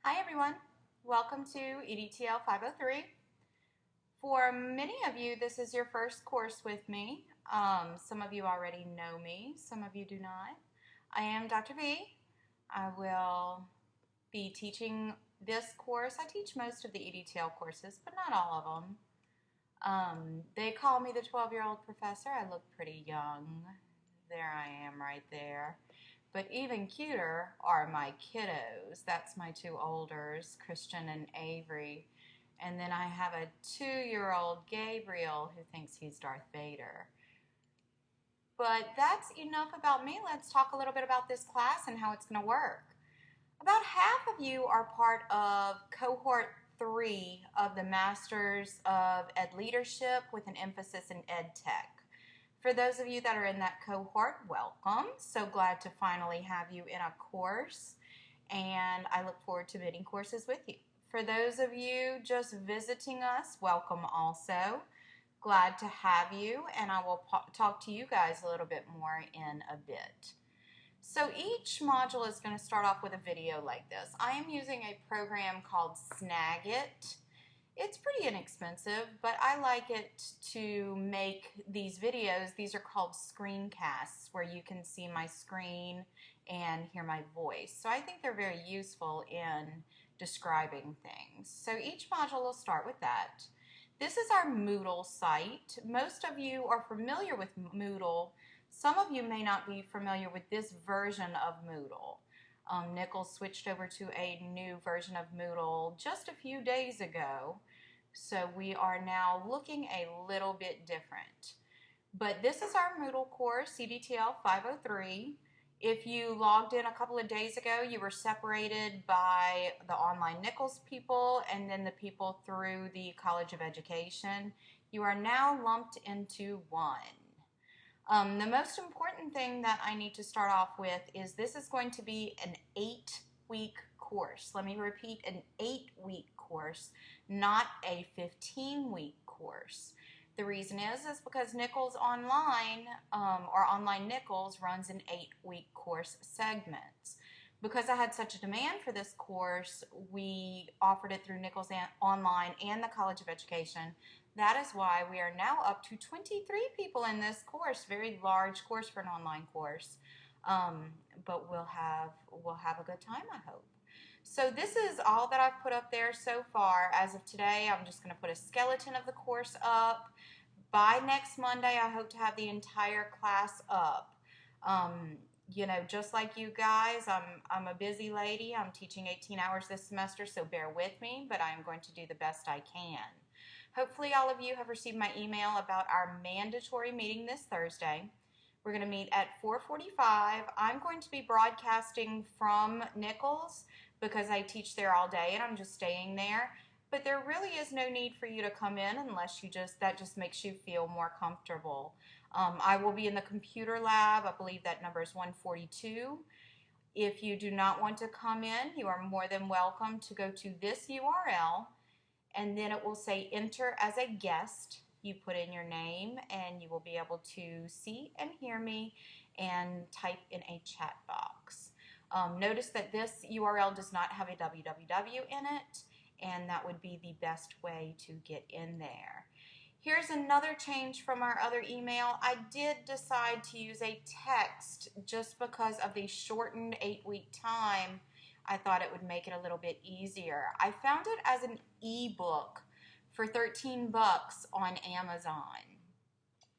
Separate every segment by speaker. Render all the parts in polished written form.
Speaker 1: Hi everyone, welcome to EDTL 503. For many of you, this is your first course with me. Some of you already know me, some of you do not. I am Dr. V. I will be teaching this course. I teach most of the EDTL courses, but not all of them. They call me the 12-year-old professor. I look pretty young. There I am right there. But even cuter are my kiddos. That's my two olders, Christian and Avery. And then I have a 2-year-old Gabriel who thinks he's Darth Vader. But that's enough about me. Let's talk a little bit about this class and how it's going to work. About half of you are part of cohort 3 of the Masters of Ed Leadership with an emphasis in Ed Tech. For those of you that are in that cohort, welcome. So glad to finally have you in a course, and I look forward to many courses with you. For those of you just visiting us, welcome also. Glad to have you, and I will talk to you guys a little bit more in a bit. So each module is going to start off with a video like this. I am using a program called Snagit. It's pretty inexpensive, but I like it to make these videos. These are called screencasts, where you can see my screen and hear my voice. So I think they're very useful in describing things. So each module will start with that. This is our Moodle site. Most of you are familiar with Moodle. Some of you may not be familiar with this version of Moodle. Nichols switched over to a new version of Moodle just a few days ago, so we are now looking a little bit different. But this is our Moodle course, CDTL 503. If you logged in a couple of days ago, you were separated by the online Nichols people and then the people through the College of Education. You are now lumped into one. The most important thing that I need to start off with is this is going to be an 8-week course. Let me repeat, an 8-week course, not a 15-week course. The reason is because Nichols Online, or Online Nichols, runs an 8-week course segments. Because I had such a demand for this course, we offered it through Nichols Online and the College of Education. That is why we are now up to 23 people in this course. Very large course for an online course, but we'll have a good time, I hope. So this is all that I've put up there so far. As of today, I'm just going to put a skeleton of the course up. By next Monday, I hope to have the entire class up. You know, just like you guys, I'm a busy lady. I'm teaching 18 hours this semester, so bear with me, but I am going to do the best I can. Hopefully all of you have received my email about our mandatory meeting this Thursday. We're going to meet at 4:45. I'm going to be broadcasting from Nichols because I teach there all day and I'm just staying there. But there really is no need for you to come in unless that just makes you feel more comfortable. I will be in the computer lab. I believe that number is 142. If you do not want to come in, you are more than welcome to go to this URL, and then it will say enter as a guest. You put in your name and you will be able to see and hear me and type in a chat box. Notice that this URL does not have a www in it, and that would be the best way to get in there. Here's another change from our other email. I did decide to use a text just because of the shortened 8-week time. I thought it would make it a little bit easier. I found it as an ebook for 13 bucks on Amazon.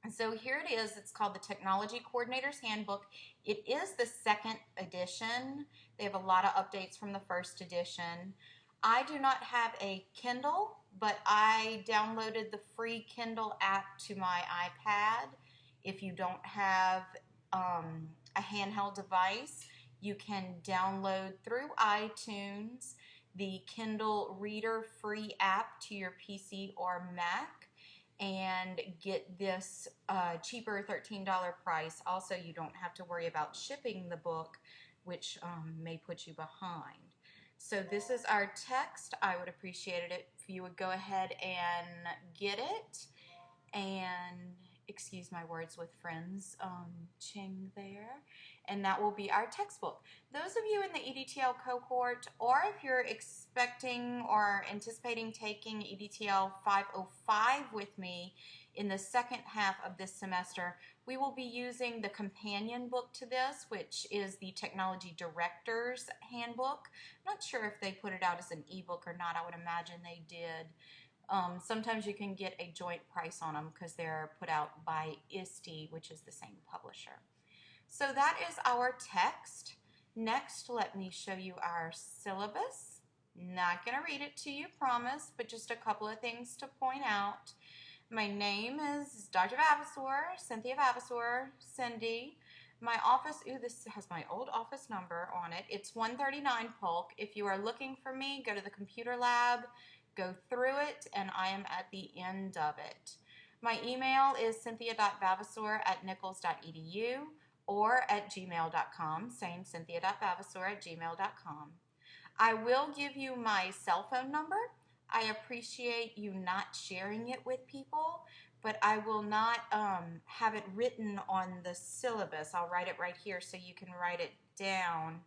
Speaker 1: So here it is. It's called the Technology Coordinator's Handbook. It is the 2nd edition. They have a lot of updates from the 1st edition. I do not have a Kindle, but I downloaded the free Kindle app to my iPad. If you don't have a handheld device, you can download through iTunes the Kindle Reader free app to your PC or Mac and get this cheaper $13 price. Also, you don't have to worry about shipping the book, which may put you behind. So this is our text. I would appreciate it if you would go ahead and get it. And excuse my words with friends, Ching there, and that will be our textbook. Those of you in the EDTL cohort, or if you're expecting or anticipating taking EDTL 505 with me in the second half of this semester, we will be using the companion book to this, which is the Technology Director's Handbook. I'm not sure if they put it out as an ebook or not. I would imagine they did. Sometimes you can get a joint price on them because they're put out by ISTE, which is the same publisher. So that is our text. Next, let me show you our syllabus. Not going to read it to you, promise, but just a couple of things to point out. My name is Dr. Vavasour, Cynthia Vavasour, Cindy. My office, this has my old office number on it. It's 139 Polk. If you are looking for me, go to the computer lab, go through it, and I am at the end of it. My email is cynthia.vavasour@nichols.edu or at gmail.com, same cynthia.vavasour@gmail.com. I will give you my cell phone number. I appreciate you not sharing it with people, but I will not have it written on the syllabus. I'll write it right here so you can write it down,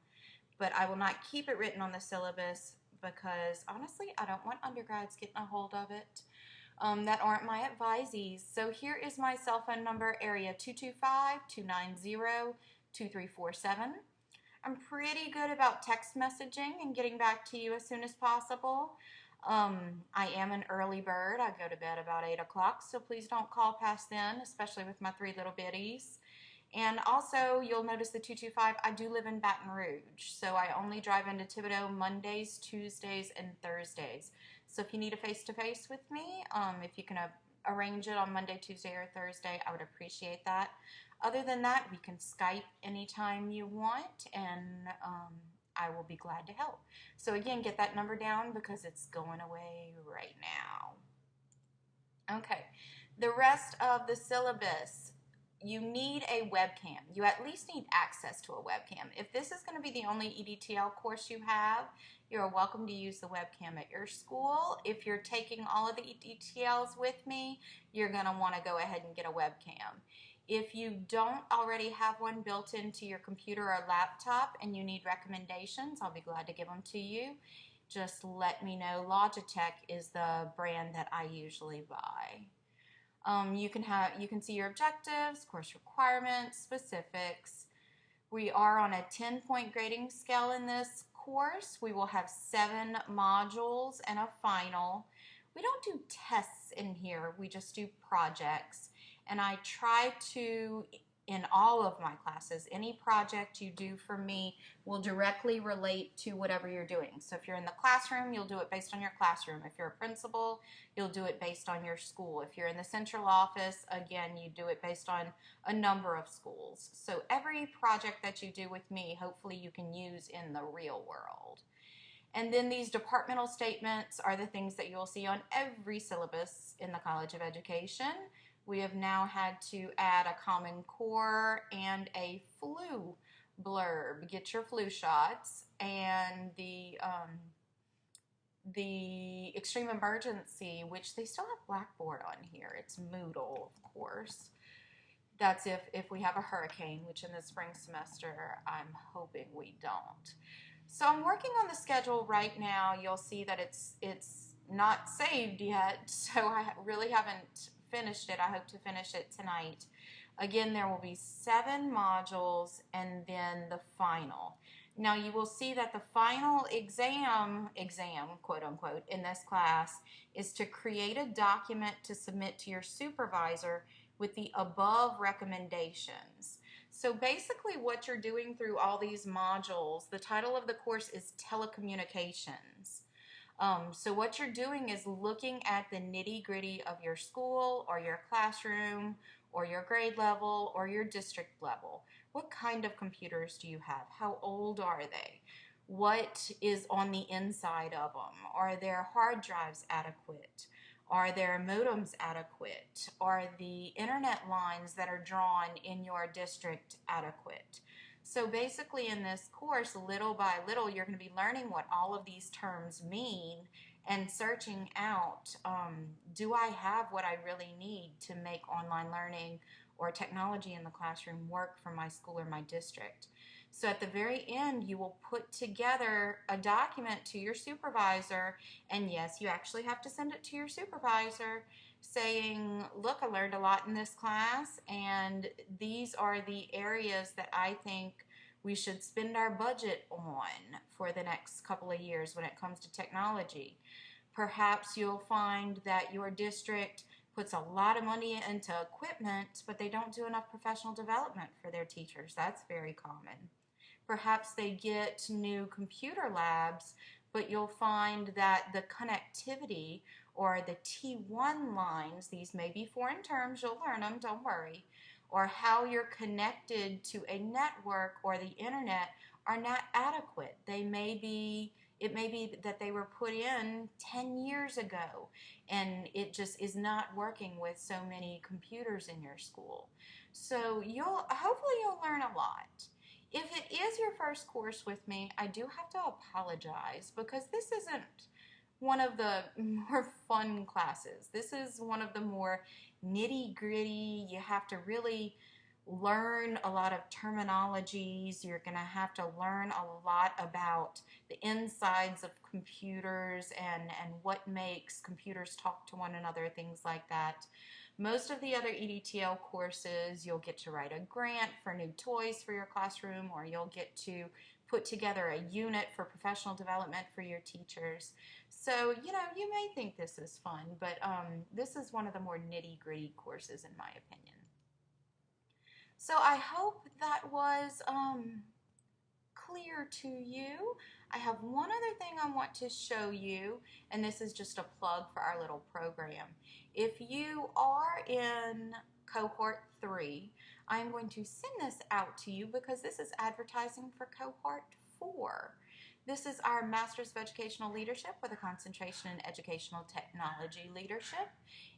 Speaker 1: but I will not keep it written on the syllabus because honestly, I don't want undergrads getting a hold of it that aren't my advisees. So here is my cell phone number, area 225-290-2347. I'm pretty good about text messaging and getting back to you as soon as possible. I am an early bird. I go to bed about 8 o'clock, so please don't call past then, especially with my 3 little bitties. And also, you'll notice the 225, I do live in Baton Rouge, so I only drive into Thibodaux Mondays, Tuesdays, and Thursdays. So if you need a face-to-face with me, if you can arrange it on Monday, Tuesday, or Thursday, I would appreciate that. Other than that, we can Skype anytime you want, and I will be glad to help. So again, get that number down because it's going away right now. Okay, the rest of the syllabus, you need a webcam. You at least need access to a webcam. If this is going to be the only EDTL course you have, you're welcome to use the webcam at your school. If you're taking all of the EDTLs with me, you're going to want to go ahead and get a webcam. If you don't already have one built into your computer or laptop and you need recommendations, I'll be glad to give them to you. Just let me know. Logitech is the brand that I usually buy. You can see your objectives, course requirements, specifics. We are on a 10-point grading scale in this course. We will have 7 modules and a final. We don't do tests in here. We just do projects. And I try to, in all of my classes, any project you do for me will directly relate to whatever you're doing. So if you're in the classroom, you'll do it based on your classroom. If you're a principal, you'll do it based on your school. If you're in the central office, again, you do it based on a number of schools. So every project that you do with me, hopefully you can use in the real world. And then these departmental statements are the things that you'll see on every syllabus in the College of Education. We have now had to add a Common Core and a flu blurb. Get your flu shots. And the extreme emergency, which they still have Blackboard on here. It's Moodle, of course. That's if we have a hurricane, which in the spring semester, I'm hoping we don't. So I'm working on the schedule right now. You'll see that it's not saved yet, so I really haven't finished it. I hope to finish it tonight. Again, there will be 7 modules and then the final. Now you will see that the final exam, quote unquote, in this class is to create a document to submit to your supervisor with the above recommendations. So basically what you're doing through all these modules, the title of the course is Telecommunications. So what you're doing is looking at the nitty-gritty of your school or your classroom or your grade level or your district level. What kind of computers do you have? How old are they? What is on the inside of them? Are their hard drives adequate? Are their modems adequate? Are the internet lines that are drawn in your district adequate? So basically in this course, little by little, you're going to be learning what all of these terms mean and searching out, do I have what I really need to make online learning or technology in the classroom work for my school or my district? So at the very end, you will put together a document to your supervisor, and yes, you actually have to send it to your supervisor saying, look, I learned a lot in this class, and these are the areas that I think we should spend our budget on for the next couple of years when it comes to technology. Perhaps you'll find that your district puts a lot of money into equipment, but they don't do enough professional development for their teachers. That's very common. Perhaps they get new computer labs, but you'll find that the connectivity or the T1 lines, these may be foreign terms, you'll learn them, don't worry, or how you're connected to a network or the internet are not adequate. It may be that they were put in 10 years ago and it just is not working with so many computers in your school. So hopefully you'll learn a lot. If it is your first course with me, I do have to apologize because this isn't one of the more fun classes. This is one of the more nitty-gritty. You have to really learn a lot of terminologies. You're going to have to learn a lot about the insides of computers and what makes computers talk to one another, things like that. Most of the other EDTL courses, you'll get to write a grant for new toys for your classroom, or you'll get to put together a unit for professional development for your teachers. So, you may think this is fun, but this is one of the more nitty-gritty courses in my opinion. So I hope that was clear to you. I have one other thing I want to show you, and this is just a plug for our little program. If you are in cohort 3, I'm going to send this out to you because this is advertising for cohort 4. This is our Master's of Educational Leadership with a concentration in Educational Technology Leadership.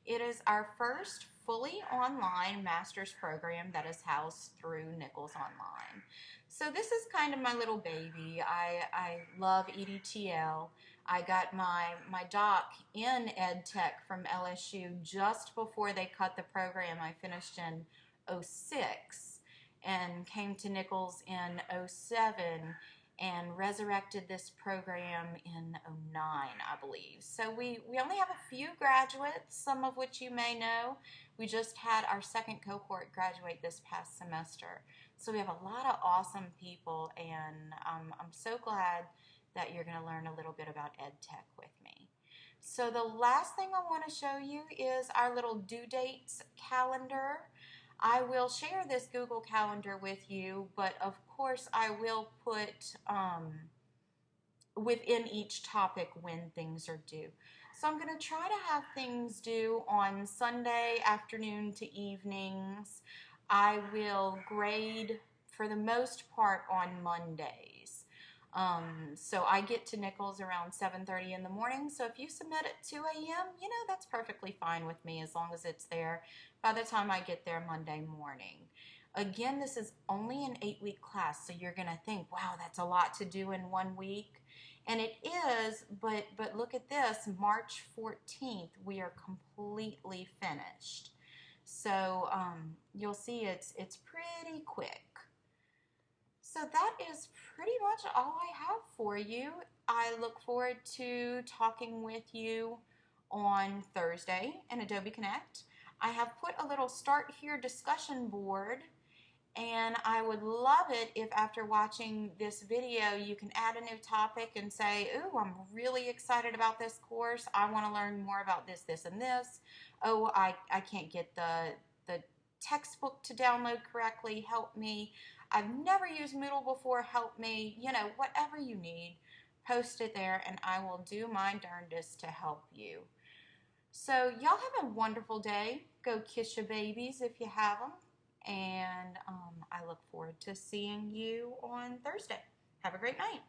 Speaker 1: It is our first fully online master's program that is housed through Nichols Online. So this is kind of my little baby. I love EDTL. I got my doc in Ed Tech from LSU just before they cut the program. I finished in 06 and came to Nichols in 07 and resurrected this program in 09, I believe. So we only have a few graduates, some of which you may know. We just had our second cohort graduate this past semester. So we have a lot of awesome people, and I'm so glad that you're going to learn a little bit about Ed Tech with me. So the last thing I want to show you is our little due dates calendar. I will share this Google Calendar with you, but of course I will put within each topic when things are due. So I'm going to try to have things due on Sunday afternoon to evenings. I will grade for the most part on Mondays. So I get to Nichols around 7:30 in the morning. So if you submit at 2 a.m., that's perfectly fine with me as long as it's there by the time I get there Monday morning. Again, this is only an 8-week class, so you're going to think, wow, that's a lot to do in 1 week. And it is, but look at this, March 14th, we are completely finished. So you'll see it's pretty quick. So that is pretty much all I have for you. I look forward to talking with you on Thursday in Adobe Connect. I have put a little Start Here discussion board, and I would love it if after watching this video you can add a new topic and say, ooh, I'm really excited about this course. I want to learn more about this, this, and this. Oh, I can't get the textbook to download correctly. Help me. I've never used Moodle before. Help me. Whatever you need, post it there, and I will do my darndest to help you. So y'all have a wonderful day. Go kiss your babies if you have them. And I look forward to seeing you on Thursday. Have a great night.